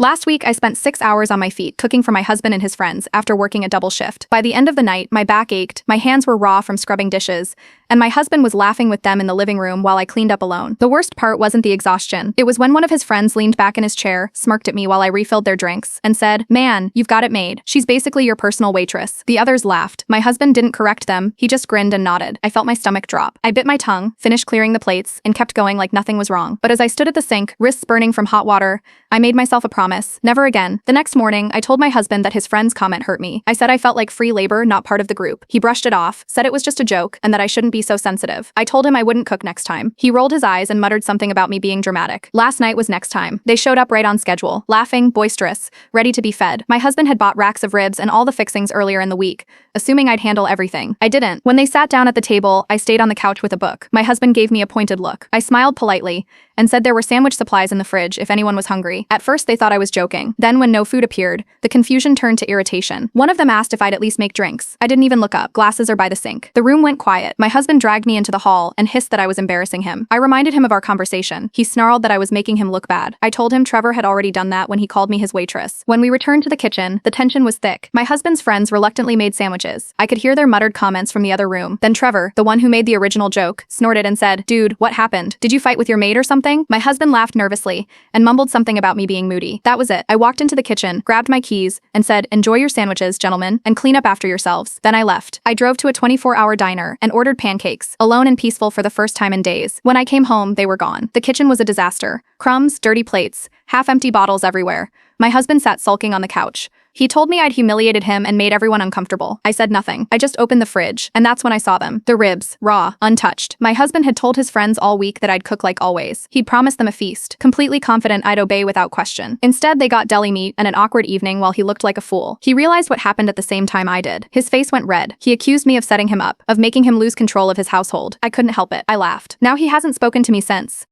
Last week, I spent 6 hours on my feet cooking for my husband and his friends after working a double shift. By the end of the night, my back ached, my hands were raw from scrubbing dishes, and my husband was laughing with them in the living room while I cleaned up alone. The worst part wasn't the exhaustion. It was when one of his friends leaned back in his chair, smirked at me while I refilled their drinks, and said, "Man, you've got it made. She's basically your personal waitress." The others laughed. My husband didn't correct them, he just grinned and nodded. I felt my stomach drop. I bit my tongue, finished clearing the plates, and kept going like nothing was wrong. But as I stood at the sink, wrists burning from hot water, I made myself a promise: never again. The next morning, I told my husband that his friend's comment hurt me. I said I felt like free labor, not part of the group. He brushed it off, said it was just a joke, and that I shouldn't be so sensitive. I told him I wouldn't cook next time. He rolled his eyes and muttered something about me being dramatic. Last night was next time. They showed up right on schedule, laughing, boisterous, ready to be fed. My husband had bought racks of ribs and all the fixings earlier in the week, assuming I'd handle everything. I didn't. When they sat down at the table, I stayed on the couch with a book. My husband gave me a pointed look. I smiled politely and said there were sandwich supplies in the fridge if anyone was hungry. At first, they thought I was joking. Then, when no food appeared, the confusion turned to irritation. One of them asked if I'd at least make drinks. I didn't even look up. Glasses are by the sink. The room went quiet. My husband dragged me into the hall and hissed that I was embarrassing him. I reminded him of our conversation. He snarled that I was making him look bad. I told him Trevor had already done that when he called me his waitress. When we returned to the kitchen, the tension was thick. My husband's friends reluctantly made sandwiches. I could hear their muttered comments from the other room. Then Trevor, the one who made the original joke, snorted and said, "Dude, what happened? Did you fight with your maid or something?" My husband laughed nervously and mumbled something about me being moody. That was it. I walked into the kitchen, grabbed my keys, and said, "Enjoy your sandwiches, gentlemen, and clean up after yourselves." Then I left. I drove to a 24-hour diner and ordered pancakes, alone and peaceful for the first time in days. When I came home, they were gone. The kitchen was a disaster. Crumbs, dirty plates, half-empty bottles everywhere. My husband sat sulking on the couch. He told me I'd humiliated him and made everyone uncomfortable. I said nothing. I just opened the fridge, and that's when I saw them. The ribs, raw, untouched. My husband had told his friends all week that I'd cook like always. He'd promised them a feast, completely confident I'd obey without question. Instead, they got deli meat and an awkward evening while he looked like a fool. He realized what happened at the same time I did. His face went red. He accused me of setting him up, of making him lose control of his household. I couldn't help it. I laughed. Now he hasn't spoken to me since.